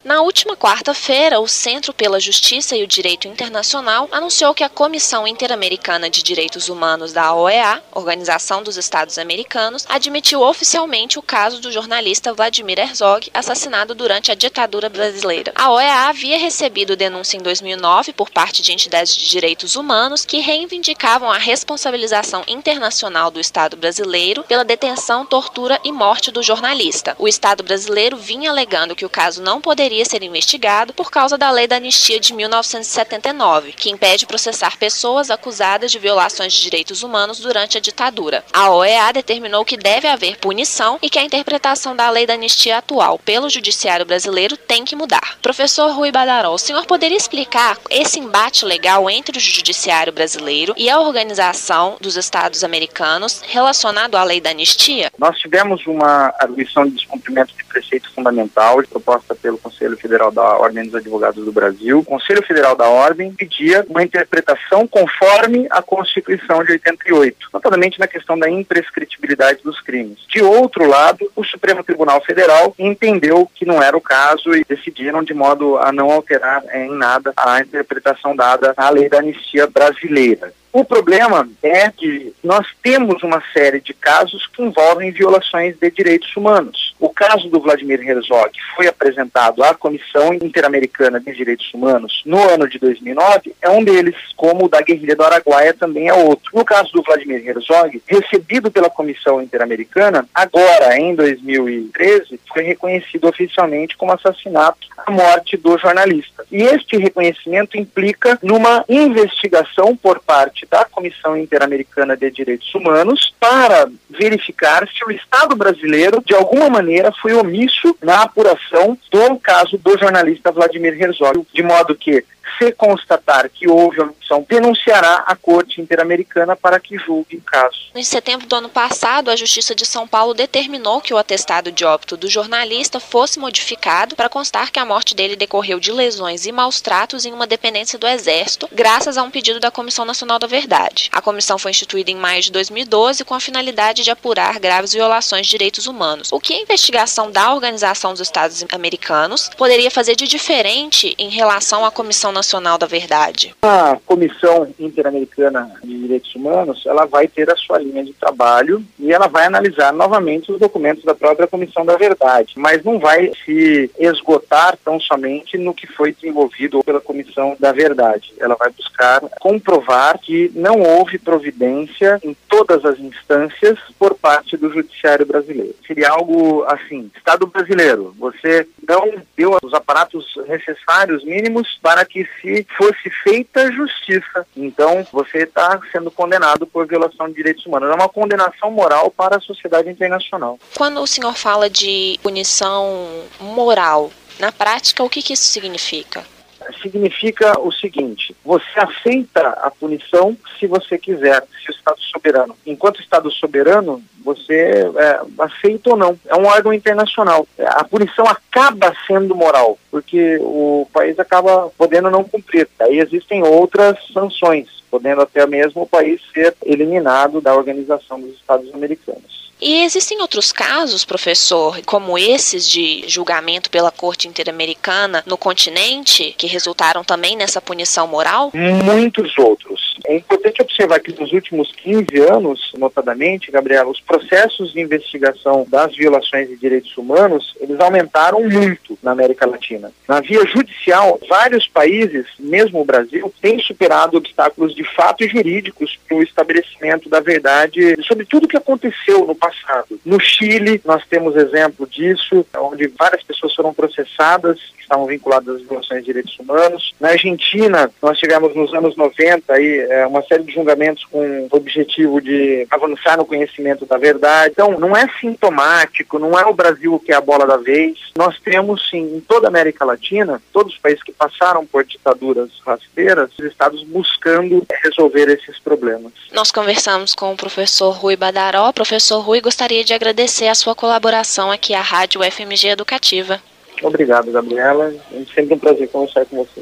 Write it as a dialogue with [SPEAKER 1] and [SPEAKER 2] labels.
[SPEAKER 1] Na última quarta-feira, o Centro pela Justiça e o Direito Internacional anunciou que a Comissão Interamericana de Direitos Humanos da OEA, Organização dos Estados Americanos, admitiu oficialmente o caso do jornalista Vladimir Herzog, assassinado durante a ditadura brasileira. A OEA havia recebido denúncia em 2009 por parte de entidades de direitos humanos que reivindicavam a responsabilização internacional do Estado brasileiro pela detenção, tortura e morte do jornalista. O Estado brasileiro vinha alegando que o caso não poderia ser investigado por causa da Lei da Anistia de 1979, que impede processar pessoas acusadas de violações de direitos humanos durante a ditadura. A OEA determinou que deve haver punição e que a interpretação da Lei da Anistia atual pelo Judiciário brasileiro tem que mudar. Professor Rui Badaró, o senhor poderia explicar esse embate legal entre o Judiciário brasileiro e a Organização dos Estados Americanos relacionado à Lei da Anistia?
[SPEAKER 2] Nós tivemos uma arguição de descumprimento de preceito fundamental proposta pelo Conselho Federal da Ordem dos Advogados do Brasil. O Conselho Federal da Ordem pedia uma interpretação conforme a Constituição de 88, notadamente na questão da imprescritibilidade dos crimes. De outro lado, o Supremo Tribunal Federal entendeu que não era o caso e decidiram de modo a não alterar em nada a interpretação dada à Lei da Anistia brasileira. O problema é que nós temos uma série de casos que envolvem violações de direitos humanos. O caso do Vladimir Herzog foi apresentado à Comissão Interamericana de Direitos Humanos no ano de 2009, é um deles, como o da guerrilha do Araguaia também é outro. No caso do Vladimir Herzog, recebido pela Comissão Interamericana, agora em 2013, foi reconhecido oficialmente como assassinato a morte do jornalista. E este reconhecimento implica numa investigação por parte da Comissão Interamericana de Direitos Humanos para verificar se o Estado brasileiro, de alguma maneira, foi omisso na apuração do caso do jornalista Vladimir Herzog, de modo que, se constatar que houve omissão, denunciará a Corte Interamericana para que julgue o caso.
[SPEAKER 1] Em setembro do ano passado, a Justiça de São Paulo determinou que o atestado de óbito do jornalista fosse modificado para constar que a morte dele decorreu de lesões e maus-tratos em uma dependência do Exército, graças a um pedido da Comissão Nacional da Verdade. A comissão foi instituída em maio de 2012 com a finalidade de apurar graves violações de direitos humanos. O que a investigação da Organização dos Estados Americanos poderia fazer de diferente em relação à Comissão Nacional da Verdade?
[SPEAKER 2] A Comissão Interamericana de Direitos Humanos, ela vai ter a sua linha de trabalho e ela vai analisar novamente os documentos da própria Comissão da Verdade, mas não vai se esgotar tão somente no que foi desenvolvido pela Comissão da Verdade. Ela vai buscar comprovar que não houve providência em todas as instâncias por parte do Judiciário brasileiro. Seria algo assim: Estado brasileiro, você não deu os aparatos necessários, mínimos, para que se fosse feita justiça. Então, você está sendo condenado por violação de direitos humanos. É uma condenação moral para a sociedade internacional.
[SPEAKER 1] Quando o senhor fala de punição moral, na prática, o que isso significa?
[SPEAKER 2] Significa o seguinte: você aceita a punição se você quiser, se o Estado soberano. Enquanto Estado soberano, você aceita ou não. É um órgão internacional. A punição acaba sendo moral, porque o país acaba podendo não cumprir. Aí existem outras sanções, podendo até mesmo o país ser eliminado da Organização dos Estados Americanos.
[SPEAKER 1] E existem outros casos, professor, como esses de julgamento pela Corte Interamericana no continente, que resultaram também nessa punição moral?
[SPEAKER 2] Muitos outros. É importante observar que nos últimos 15 anos, notadamente, Gabriela, os processos de investigação das violações de direitos humanos, eles aumentaram muito na América Latina. Na via judicial, vários países, mesmo o Brasil, têm superado obstáculos de fato e jurídicos para o estabelecimento da verdade sobre tudo o que aconteceu no passado. No Chile, nós temos exemplo disso, onde várias pessoas foram processadas, que estavam vinculadas às violações de direitos humanos. Na Argentina, nós tivemos nos anos 90 aí, uma série de julgamentos com o objetivo de avançar no conhecimento da verdade. Então, não é sintomático, não é o Brasil que é a bola da vez. Nós temos, sim, em toda a América Latina, todos os países que passaram por ditaduras rasteiras, os estados buscando resolver esses problemas.
[SPEAKER 1] Nós conversamos com o professor Rui Badaró. Professor Rui, gostaria de agradecer a sua colaboração aqui à Rádio FMG Educativa.
[SPEAKER 2] Obrigado, Gabriela. É sempre um prazer conversar com você.